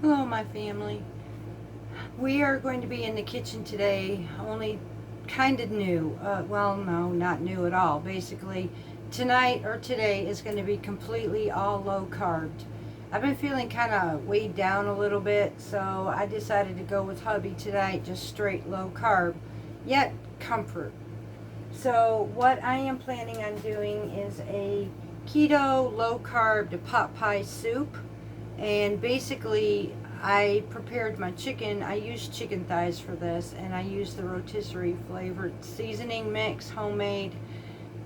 Hello, my family. We are going to be in the kitchen today, only kind of new. Well, no, not new at all. Basically, tonight or today is going to be completely all low carb. I've been feeling kind of weighed down a little bit, so I decided to go with hubby tonight, just straight low carb, yet comfort. So, what I am planning on doing is a keto low carb pot pie soup. And basically, I prepared my chicken. I used chicken thighs for this, and I used the rotisserie flavored seasoning mix, homemade.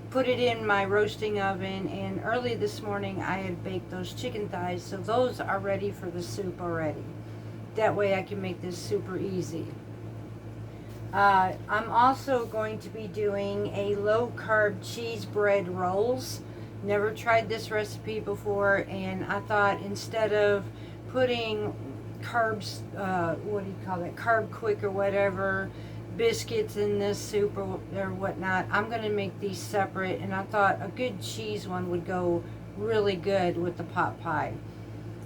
Put it in my roasting oven, and early this morning I had baked those chicken thighs, so those are ready for the soup already. That way I can make this super easy. I'm also going to be doing a low carb cheese bread rolls. Never tried this recipe before, and I thought instead of putting carbs, what do you call it, carb quick or whatever, biscuits in this soup or whatnot, I'm going to make these separate, and I thought a good cheese one would go really good with the pot pie.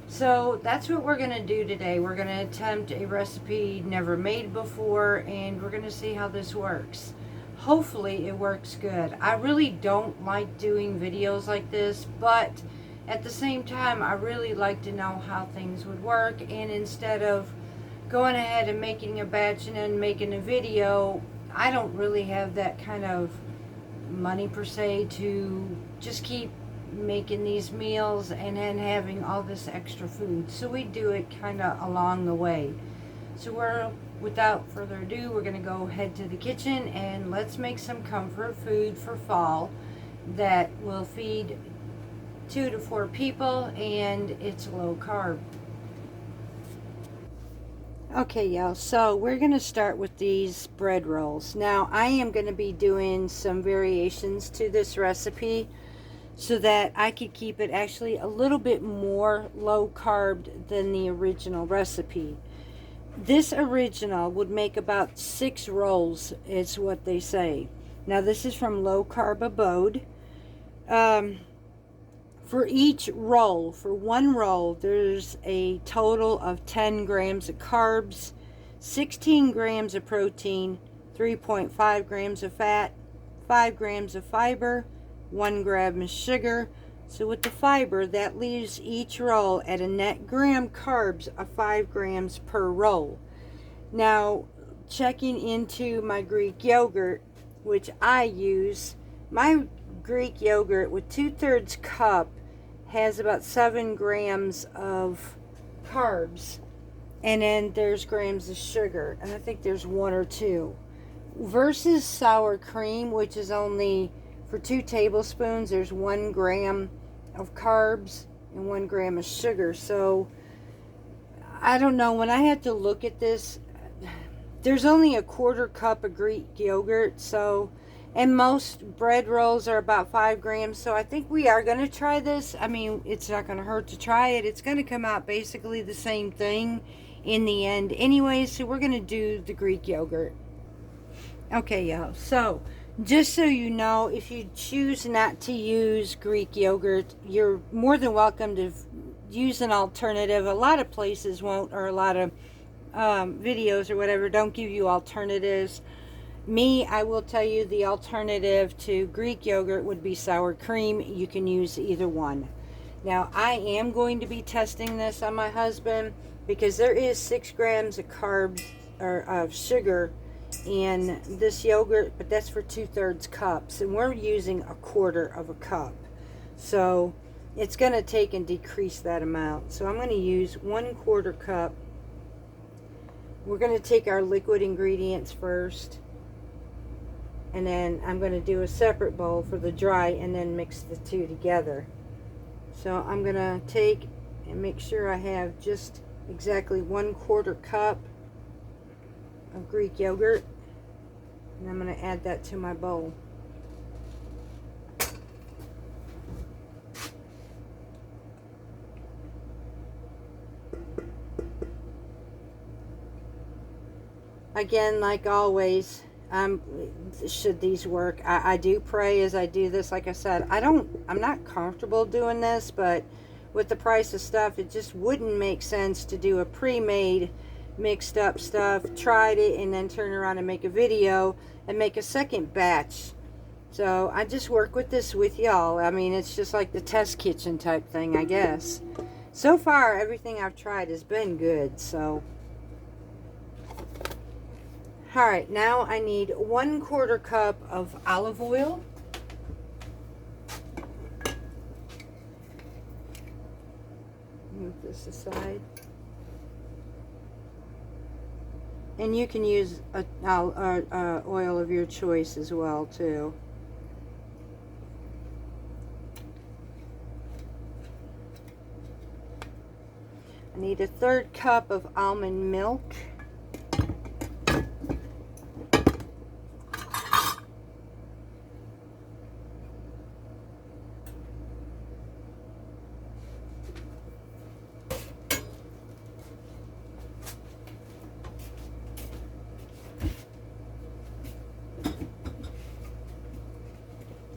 So that's what we're going to do today. We're going to attempt a recipe never made before, and we're going to see how this works. Hopefully it works good. I really don't like doing videos like this, but at the same time I really like to know how things would work, and instead of going ahead and making a batch and then making a video, I don't really have that kind of money per se to just keep making these meals and then having all this extra food. So we do it kind of along the way. So without further ado, we're going to go head to the kitchen and let's make some comfort food for fall that will feed 2 to 4 people, and it's low carb. Okay, y'all, so we're going to start with these bread rolls. Now, I am going to be doing some variations to this recipe so that I could keep it actually a little bit more low carb than the original recipe. This original would make about 6 rolls, is what they say. Now, this is from Low Carb Abode. For each roll, for one roll, there's a total of 10 grams of carbs, 16 grams of protein, 3.5 grams of fat, 5 grams of fiber, 1 gram of sugar. So with the fiber, that leaves each roll at a net gram carbs of 5 grams per roll. Now, checking into my Greek yogurt, which I use, my Greek yogurt with 2/3 cup has about 7 grams of carbs, and then there's grams of sugar, and I think there's 1 or 2. Versus sour cream, which is only for 2 tablespoons, there's 1 gram of carbs and 1 gram of sugar. So I don't know, when I had to look at this, there's only a 1/4 cup of Greek yogurt, so, and most bread rolls are about 5 grams, so I think we are going to try this. I mean, it's not going to hurt to try it. It's going to come out basically the same thing in the end anyway, so we're going to do the Greek yogurt. Okay, y'all, so just so you know, if you choose not to use Greek yogurt, you're more than welcome to use an alternative. A lot of places won't, or a lot of videos or whatever don't give you alternatives. Me, I will tell you the alternative to Greek yogurt would be sour cream. You can use either one. Now, I am going to be testing this on my husband because there is 6 grams of carbs or of sugar in this yogurt, but that's for 2/3 cups, and we're using a 1/4 of a cup. So it's going to take and decrease that amount. So I'm going to use 1/4 cup. We're going to take our liquid ingredients first, and then I'm going to do a separate bowl for the dry and then mix the two together. So I'm going to take and make sure I have just exactly 1/4 cup of Greek yogurt, and I'm going to add that to my bowl. Again, like always, should these work, I do pray as I do this. Like I said, I'm not comfortable doing this, but with the price of stuff, it just wouldn't make sense to do a pre-made mixed up stuff, tried it, and then turn around and make a video and make a second batch. So I just work with this with y'all. I mean, it's just like the test kitchen type thing, I guess. So far, everything I've tried has been good, so. Alright, now I need 1/4 cup of olive oil. Move this aside. And you can use oil of your choice as well, too. I need 1/3 cup of almond milk.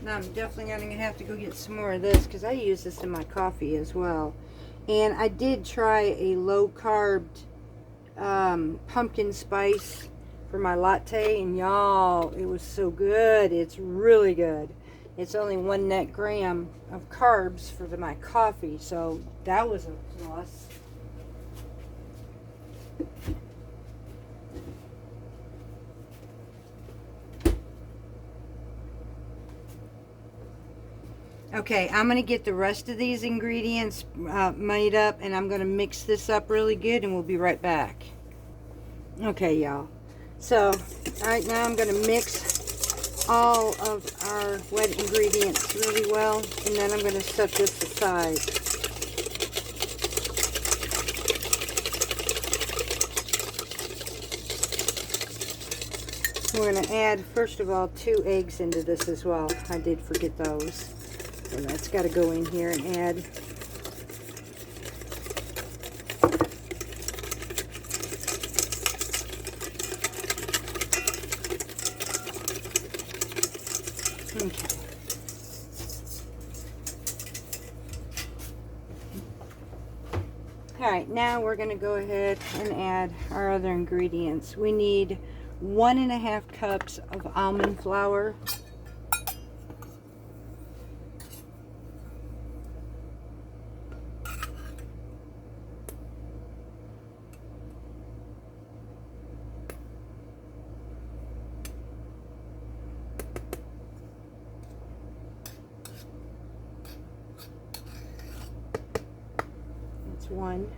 Now I'm definitely going to have to go get some more of this because I use this in my coffee as well. And I did try a low carb pumpkin spice for my latte, and y'all, it was so good. It's really good. It's only 1 net gram of carbs for my coffee, so that was a plus. Okay, I'm going to get the rest of these ingredients made up, and I'm going to mix this up really good, and we'll be right back. Okay, y'all. So, right now I'm going to mix all of our wet ingredients really well, and then I'm going to set this aside. We're going to add, first of all, 2 eggs into this as well. I did forget those. And that's got to go in here and add. Okay. Alright, now we're going to go ahead and add our other ingredients. We need 1½ cups of almond flour. One,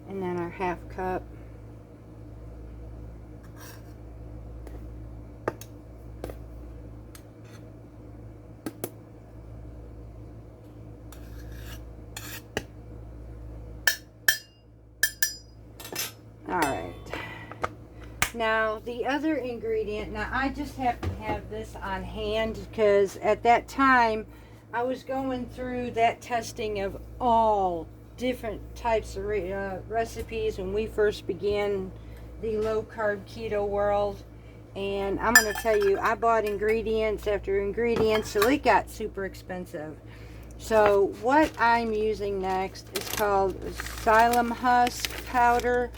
and then our ½ cup. All right, now the other ingredient, now I just happen to have this on hand because at that time I was going through that testing of all different types of recipes when we first began the low carb keto world, and I'm going to tell you, I bought ingredients after ingredients, so it got super expensive. So what I'm using next is called psyllium husk powder,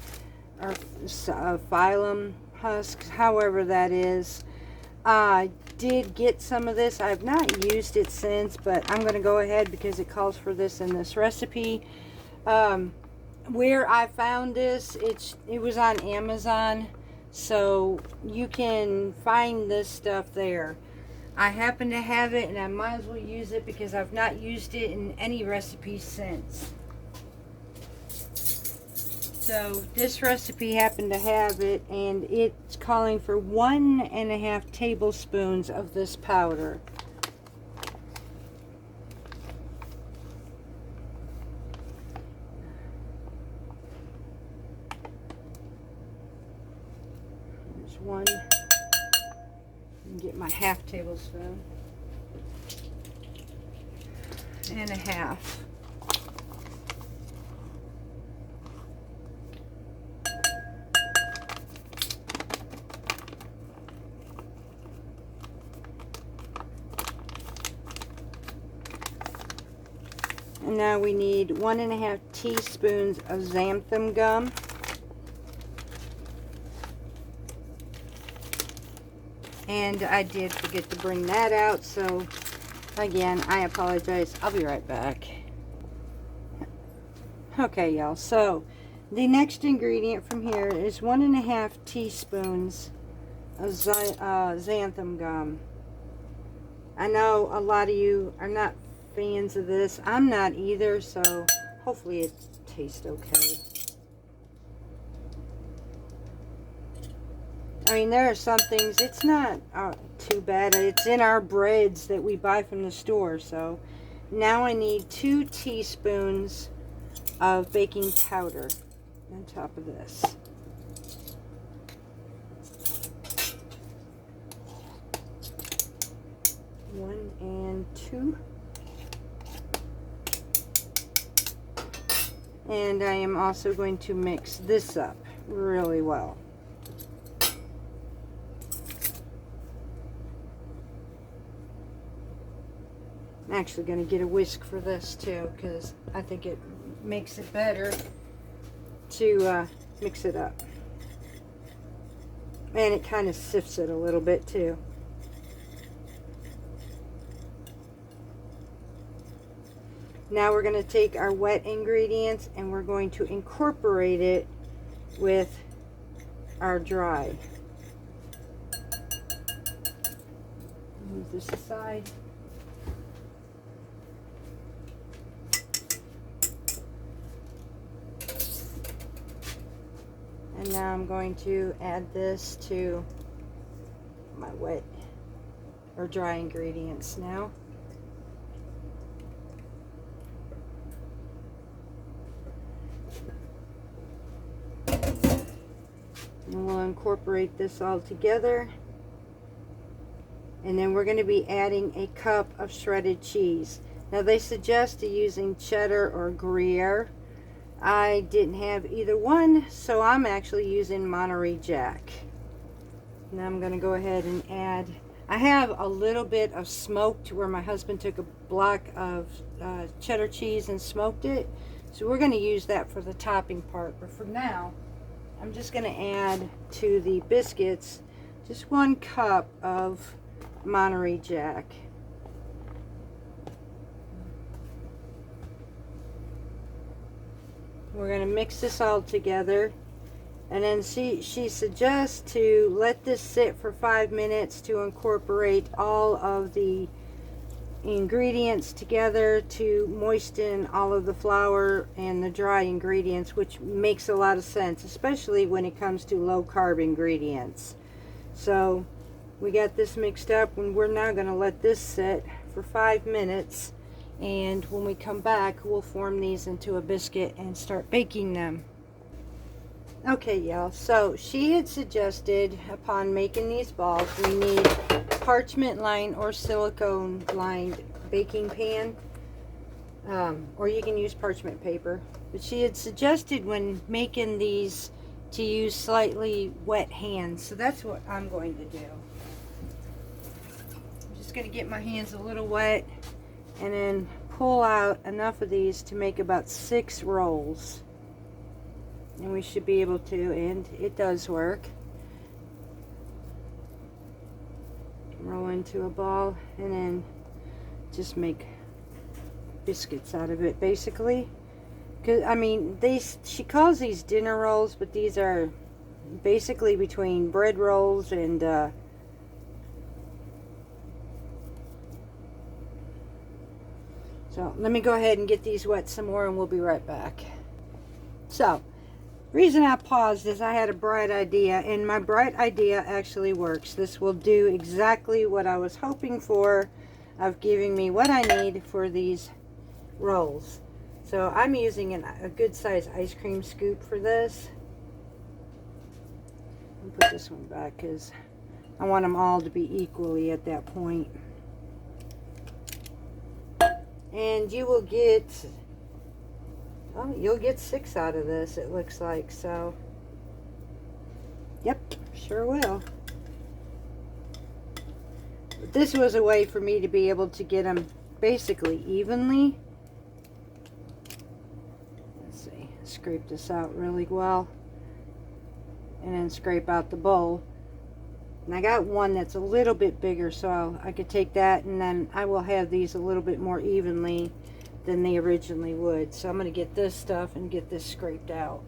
or phylum husk, however that is. I did get some of this. I have not used it since, but I'm going to go ahead because it calls for this in this recipe. Where I found this, it was on Amazon, so you can find this stuff there. I happen to have it, and I might as well use it because I've not used it in any recipe since. So this recipe happened to have it, and it's calling for 1½ tablespoons of this powder. There's one. And get my ½ tablespoon. And a half. And now we need 1.5 teaspoons of xanthan gum. And I did forget to bring that out, so again, I apologize. I'll be right back. Okay, y'all, so the next ingredient from here is 1.5 teaspoons of xanthan gum. I know a lot of you are not fans of this. I'm not either, so hopefully it tastes okay. I mean, there are some things, it's not too bad. It's in our breads that we buy from the store. So now I need 2 teaspoons of baking powder on top of this. 1 and 2. And I am also going to mix this up really well. I'm actually going to get a whisk for this too, because I think it makes it better to mix it up. And it kind of sifts it a little bit too. Now we're going to take our wet ingredients and we're going to incorporate it with our dry. Move this aside. And now I'm going to add this to my wet or dry ingredients now. And we'll incorporate this all together. And then we're going to be adding a cup of shredded cheese. Now they suggest using cheddar or Gruyere. I didn't have either one, so I'm actually using Monterey Jack. Now I'm going to go ahead and add, I have a little bit of smoked where my husband took a block of cheddar cheese and smoked it. So we're going to use that for the topping part. But for now, I'm just going to add to the biscuits just 1 cup of Monterey Jack. We're going to mix this all together, and then she suggests to let this sit for 5 minutes to incorporate all of the ingredients together, to moisten all of the flour and the dry ingredients, which makes a lot of sense, especially when it comes to low carb ingredients. So we got this mixed up, and we're now going to let this sit for 5 minutes. And when we come back, we'll form these into a biscuit and start baking them. Okay, y'all, so she had suggested upon making these balls, we need parchment lined or silicone lined baking pan. Or you can use parchment paper. But she had suggested when making these to use slightly wet hands. So that's what I'm going to do. I'm just going to get my hands a little wet. And then pull out enough of these to make about 6 rolls. And we should be able to, and it does work. Roll into a ball and then just make biscuits out of it, basically. Because I mean, she calls these dinner rolls, but these are basically between bread rolls and so let me go ahead and get these wet some more and we'll be right back. So, reason I paused is I had a bright idea, and my bright idea actually works. This will do exactly what I was hoping for, of giving me what I need for these rolls. So I'm using a good size ice cream scoop for this. I'll put this one back because I want them all to be equally at that point. And you will get, well, you'll get 6 out of this, it looks like. So, yep, sure will. But this was a way for me to be able to get them basically evenly. scrape this out really well. And then scrape out the bowl. And I got one that's a little bit bigger, so I could take that, and then I will have these a little bit more evenly than they originally would. So I'm going to get this stuff and get this scraped out.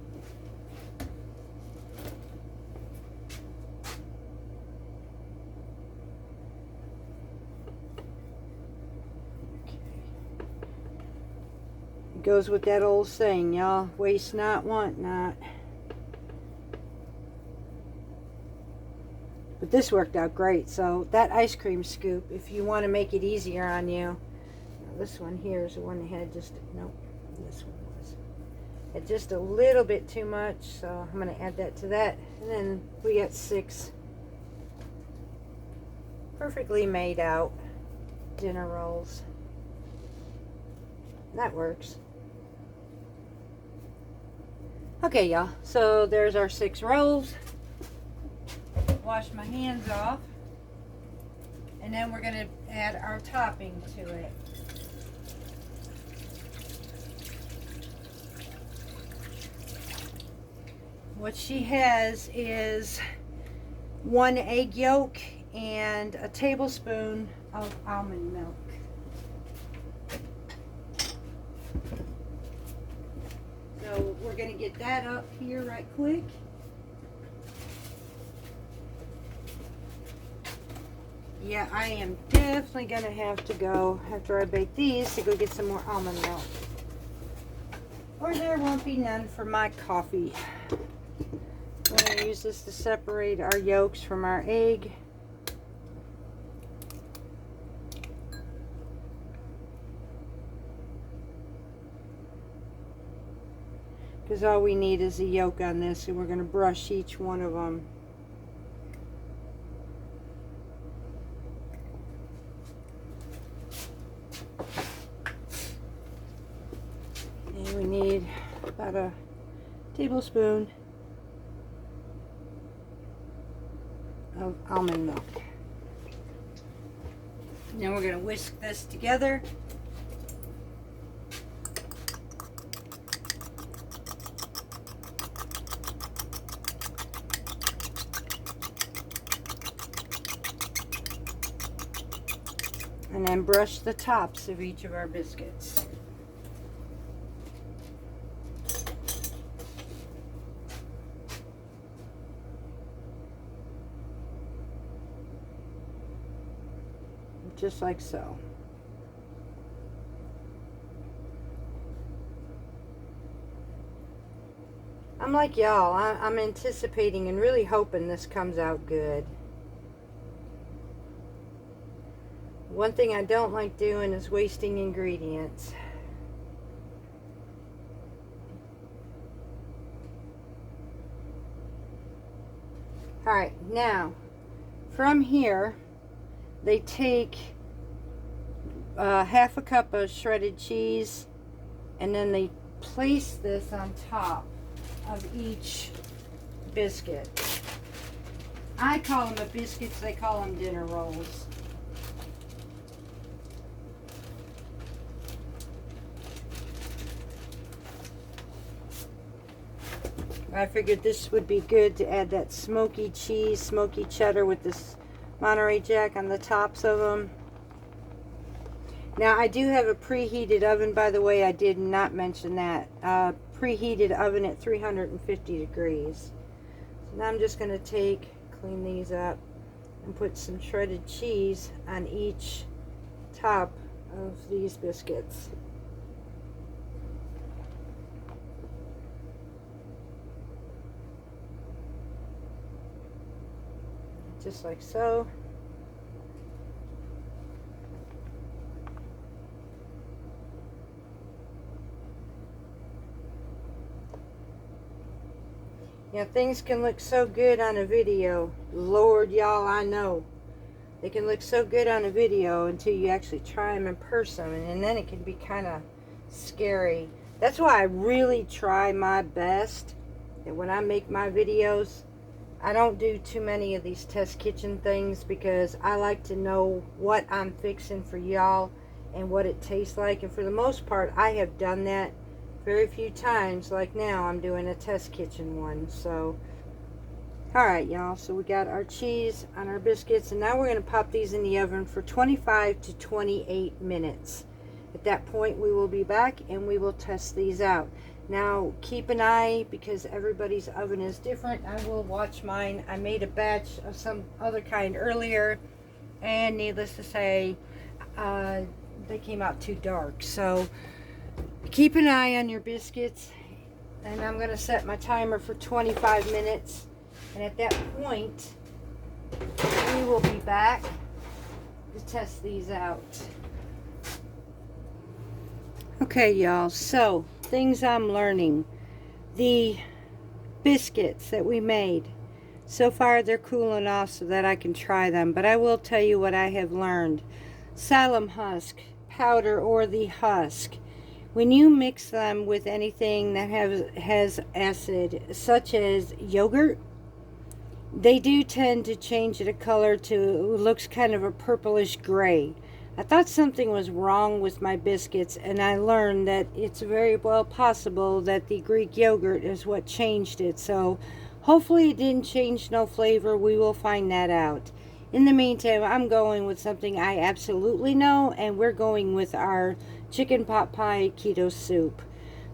It goes with that old saying, y'all, waste not, want not. But this worked out great. So that ice cream scoop, if you want to make it easier on you, this one here is the one that had just, nope, this one had just a little bit too much, so I'm going to add that to that. And then we got 6 perfectly made out dinner rolls. That works. Okay, y'all, so there's our 6 rolls. Wash my hands off, and then we're going to add our topping to it. What she has is 1 egg yolk and a tablespoon of almond milk. So we're going to get that up here right quick. Yeah, I am definitely going to have to go, after I bake these, to go get some more almond milk. Or there won't be none for my coffee. I'm going to use this to separate our yolks from our egg. Because all we need is a yolk on this, and we're going to brush each one of them. And we need about a tablespoon of almond milk. Now we're going to whisk this together. And then brush the tops of each of our biscuits. Just like so. I'm like y'all, I'm anticipating and really hoping this comes out good. One thing I don't like doing is wasting ingredients. Alright, now from here they take half a cup of shredded cheese, and then they place this on top of each biscuit. I call them biscuits, they call them dinner rolls. I figured this would be good to add that smoky cheese, smoky cheddar with this Monterey Jack on the tops of them. Now I do have a preheated oven, by the way. I did not mention that. Preheated oven at 350 degrees. So now I'm just going to clean these up and put some shredded cheese on each top of these biscuits. Just like so. Yeah, things can look so good on a video. Lord, y'all, I know. They can look so good on a video until you actually try them in person, and then it can be kind of scary. That's why I really try my best that when I make my videos, I don't do too many of these test kitchen things, because I like to know what I'm fixing for y'all and what it tastes like. And for the most part, I have done that very few times, like now I'm doing a test kitchen one. So alright y'all, so we got our cheese on our biscuits, and now we're going to pop these in the oven for 25 to 28 minutes. At that point we will be back and we will test these out. Now keep an eye, because everybody's oven is different. I will watch mine. I made a batch of some other kind earlier, and needless to say, they came out too dark. So keep an eye on your biscuits, and I'm going to set my timer for 25 minutes, and at that point we will be back to test these out. Okay y'all, so things I'm learning. The biscuits that we made, so far they're cooling off so that I can try them, but I will tell you what I have learned. Psyllium husk powder, or the husk, when you mix them with anything that has acid, such as yogurt, they do tend to change the color to, looks kind of a purplish gray. I thought something was wrong with my biscuits, and I learned that it's very well possible that the Greek yogurt is what changed it. So hopefully it didn't change no flavor. We will find that out. In the meantime, I'm going with something I absolutely know, and we're going with our chicken pot pie keto soup.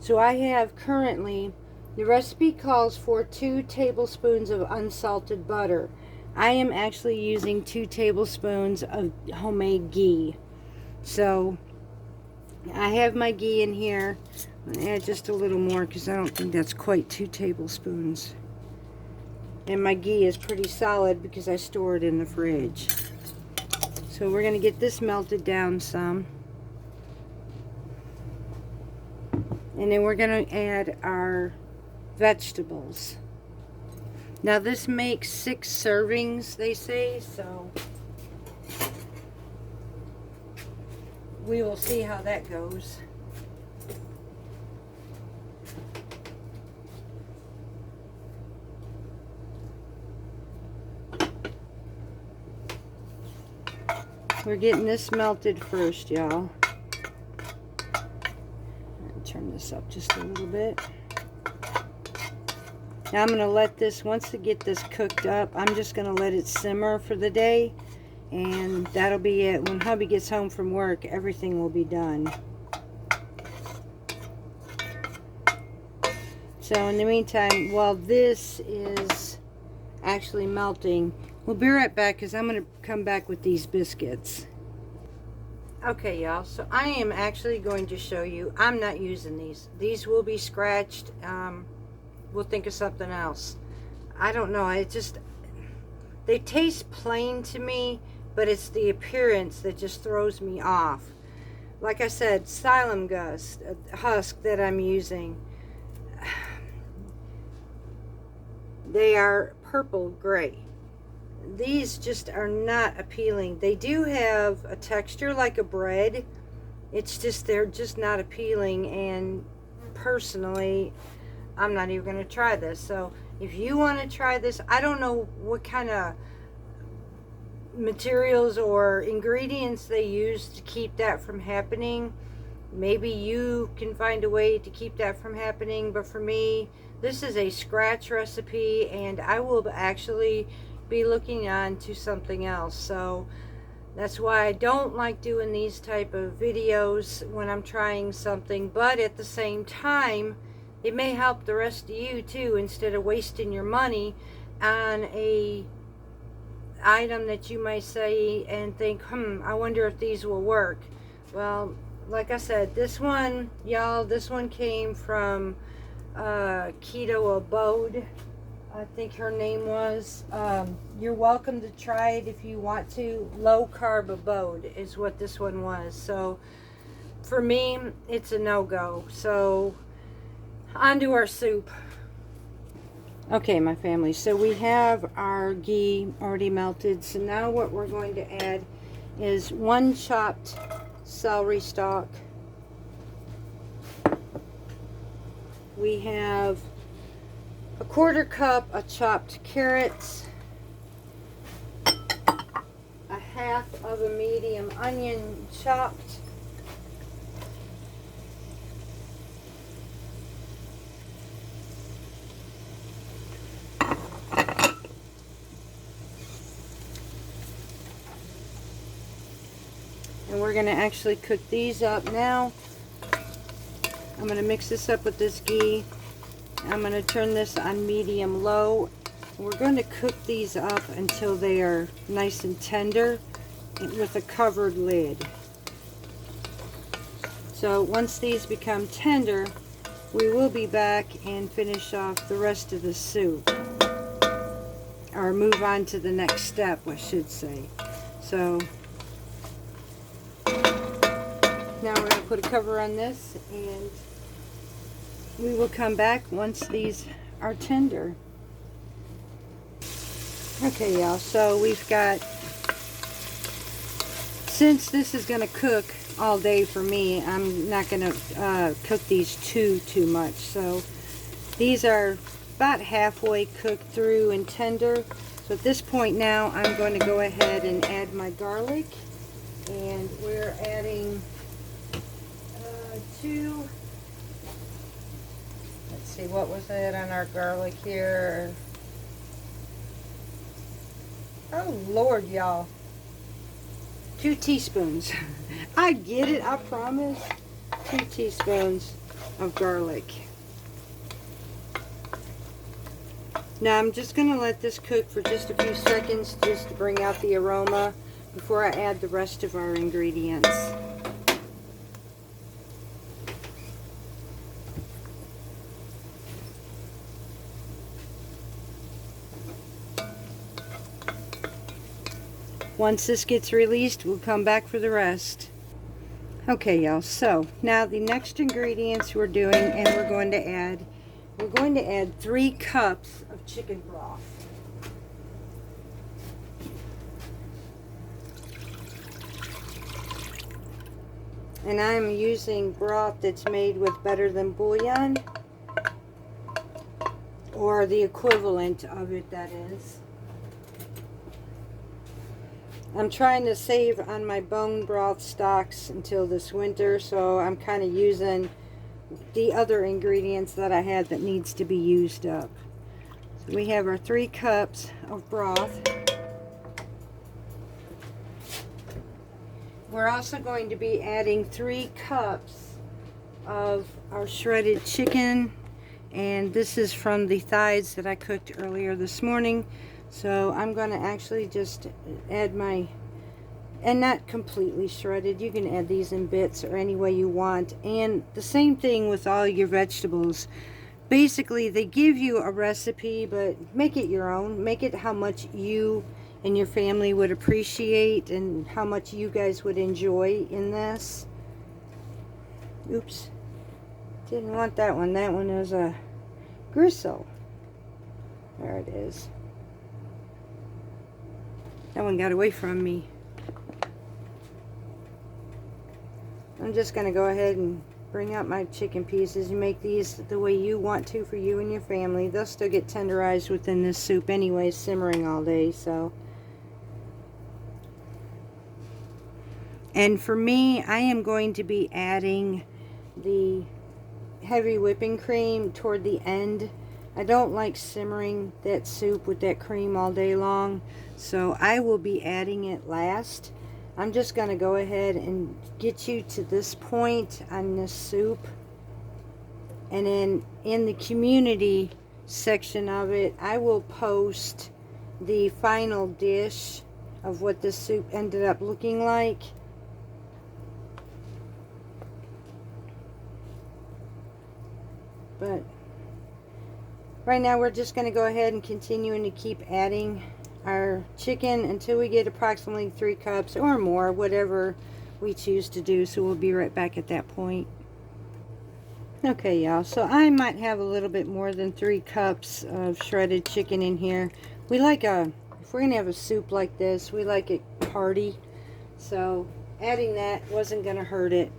So I have currently, the recipe calls for 2 tablespoons of unsalted butter. I am actually using 2 tablespoons of homemade ghee. So I have my ghee in here. I'm going to add just a little more, because I don't think that's quite 2 tablespoons. And my ghee is pretty solid because I store it in the fridge. So we're going to get this melted down some. And then we're going to add our vegetables. Now this makes 6 servings, they say, so we will see how that goes. We're getting this melted first, y'all. Turn this up just a little bit. Now I'm going to let this, once to get this cooked up, I'm just going to let it simmer for the day, and that'll be it. When hubby gets home from work, everything will be done. So in the meantime, while this is actually melting, we'll be right back, because I'm going to come back with these biscuits. Okay y'all, so I am actually going to show you, I'm not using these. These will be scratched. We'll think of something else. I don't know, it just, they taste plain to me, but it's the appearance that just throws me off. Like I said, psyllium husk that I'm using, they are purple gray. These just are not appealing. They do have a texture like a bread. It's just, they're just not appealing, and personally, I'm not even going to try this. So if you want to try this, I don't know what kind of materials or ingredients they use to keep that from happening. Maybe you can find a way to keep that from happening, but for me, this is a scratch recipe, and I will actually be looking on to something else. So that's why I don't like doing these type of videos when I'm trying something, but at the same time, it may help the rest of you too, instead of wasting your money on a item that you might say and think, I wonder if these will work. Well, like I said, this one, y'all, this one came from Keto Abode, I think her name was. You're welcome to try it if you want to. Low Carb Abode is what this one was. So for me, it's a no-go. So on to our soup. Okay, my family, so we have our ghee already melted. So now what we're going to add is 1 chopped celery stalk. We have a 1/4 cup of chopped carrots, a 1/2 of a medium onion chopped, we're going to actually cook these up now. I'm going to mix this up with this ghee. I'm going to turn this on medium low. We're going to cook these up until they are nice and tender with a covered lid. So once these become tender, we will be back and finish off the rest of the soup. Or move on to the next step, I should say. So now we're going to put a cover on this, and we will come back once these are tender. Okay, y'all, so we've got, since this is going to cook all day for me, I'm not going to cook these too much. So these are about halfway cooked through and tender. So at this point now, I'm going to go ahead and add my garlic. And we're adding let's see, what was it on our garlic here? Oh Lord, y'all, 2 teaspoons. I get it, I promise. 2 teaspoons of garlic. Now I'm just going to let this cook for just a few seconds just to bring out the aroma before I add the rest of our ingredients. Once this gets released, we'll come back for the rest. Okay, y'all, so now the next ingredients we're doing, and we're going to add 3 cups of chicken broth. And I'm using broth that's made with better than bouillon, or the equivalent of it, that is. I'm trying to save on my bone broth stocks until this winter, so I'm kind of using the other ingredients that I had that needs to be used up. So we have our 3 cups of broth. We're also going to be adding 3 cups of our shredded chicken, and this is from the thighs that I cooked earlier this morning. So I'm going to actually just add my, and not completely shredded, you can add these in bits or any way you want. And the same thing with all your vegetables. Basically, they give you a recipe, but make it your own. Make it how much you and your family would appreciate and how much you guys would enjoy in this. Oops, didn't want that one. That one is a gristle. There it is. That one got away from me. I'm just going to go ahead and bring out my chicken pieces. You make these the way you want to for you and your family. They'll still get tenderized within this soup anyway, simmering all day. So, and for me, I am going to be adding the heavy whipping cream toward the end. I don't like simmering that soup with that cream all day long, so I will be adding it last. I'm just going to go ahead and get you to this point on this soup, and then in the community section of it, I will post the final dish of what the soup ended up looking like. But right now we're just going to go ahead and continuing to keep adding our chicken until we get approximately 3 cups or more, whatever we choose to do. So we'll be right back at that point. Okay, y'all, so I might have a little bit more than 3 cups of shredded chicken in here. We like if we're going to have a soup like this, we like it hearty. So adding that wasn't going to hurt it.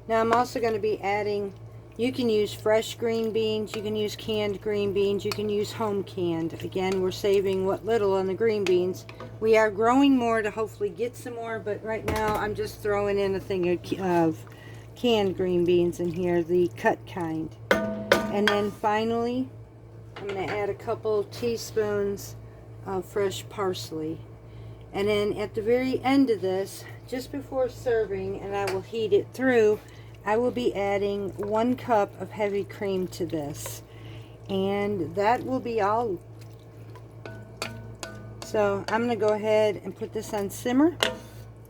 Now I'm also going to be adding, you can use fresh green beans, you can use canned green beans, you can use home canned. Again, we're saving what little on the green beans. We are growing more to hopefully get some more, but right now I'm just throwing in a thing of canned green beans in here, the cut kind. And then finally, I'm going to add a couple teaspoons of fresh parsley. And then at the very end of this, just before serving, and I will heat it through, I will be adding 1 cup of heavy cream to this. And that will be all. So I'm going to go ahead and put this on simmer.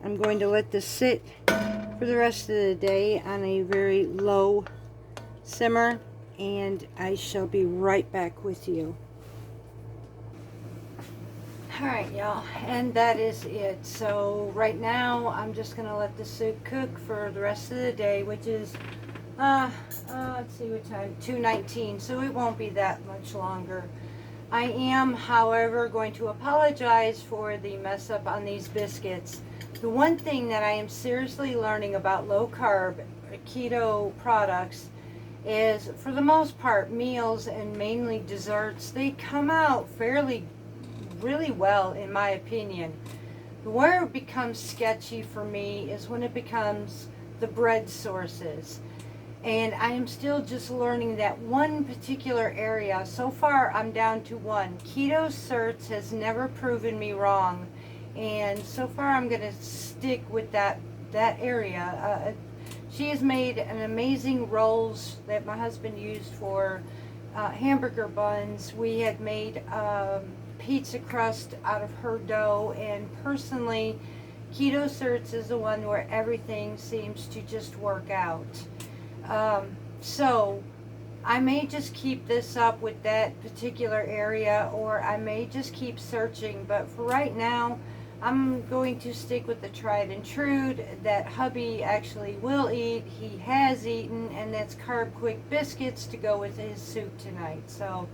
I'm going to let this sit for the rest of the day on a very low simmer, and I shall be right back with you. Alright, y'all, and that is it. So right now I'm just going to let the soup cook for the rest of the day, which is let's see what time, 2:19, so it won't be that much longer. I am, however, going to apologize for the mess up on these biscuits. The one thing that I am seriously learning about low carb keto products is, for the most part, meals and mainly desserts, they come out really well, in my opinion. Where it becomes sketchy for me is when it becomes the bread sources. And I am still just learning that one particular area. So far, I'm down to one. Keto Certs has never proven me wrong. And so far, I'm going to stick with that area. She has made an amazing rolls that my husband used for hamburger buns. We had made pizza crust out of her dough. And personally, Keto Certs is the one where everything seems to just work out. So I may just keep this up with that particular area, or I may just keep searching, but for right now I'm going to stick with the tried and true that hubby actually will eat, he has eaten, and that's Carb Quick biscuits to go with his soup tonight. So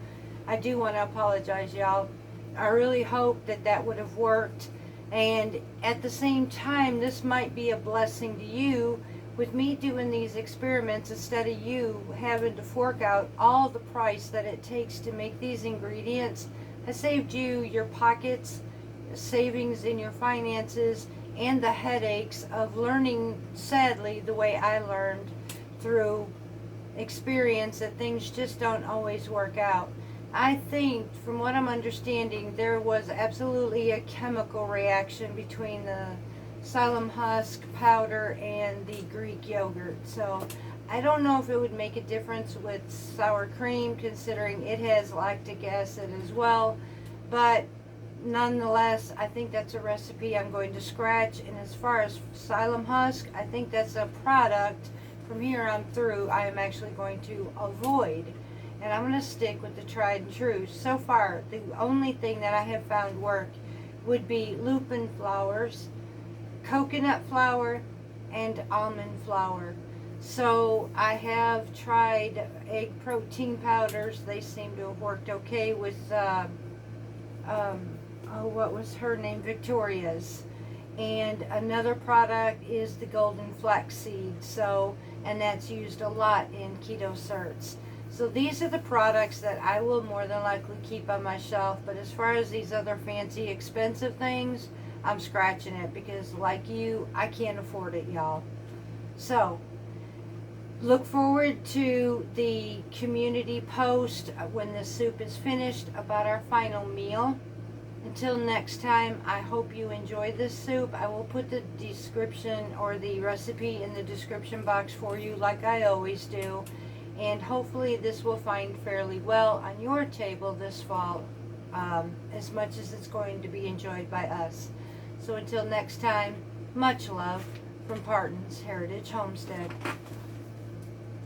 I do want to apologize, y'all. I really hope that that would have worked, and at the same time, this might be a blessing to you with me doing these experiments instead of you having to fork out all the price that it takes to make these ingredients. I saved you your pockets, savings in your finances, and the headaches of learning, sadly, the way I learned through experience, that things just don't always work out. I think, from what I'm understanding, there was absolutely a chemical reaction between the psyllium husk powder and the Greek yogurt. So I don't know if it would make a difference with sour cream, considering it has lactic acid as well, but nonetheless, I think that's a recipe I'm going to scratch. And as far as psyllium husk, I think that's a product from here on through I am actually going to avoid, and I'm going to stick with the tried and true. So far, the only thing that I have found work would be lupin flours, coconut flour, and almond flour. So I have tried egg protein powders. They seem to have worked okay with what was her name, Victoria's. And another product is the golden flaxseed, so, and that's used a lot in Keto Certs. So these are the products that I will more than likely keep on my shelf. But as far as these other fancy expensive things, I'm scratching it, because like you, I can't afford it, y'all. So look forward to the community post when the soup is finished about our final meal. Until next time, I hope you enjoy this soup. I will put the description or the recipe in the description box for you, like I always do. And hopefully this will find fairly well on your table this fall, as much as it's going to be enjoyed by us. So until next time, much love from Parton's Heritage Homestead.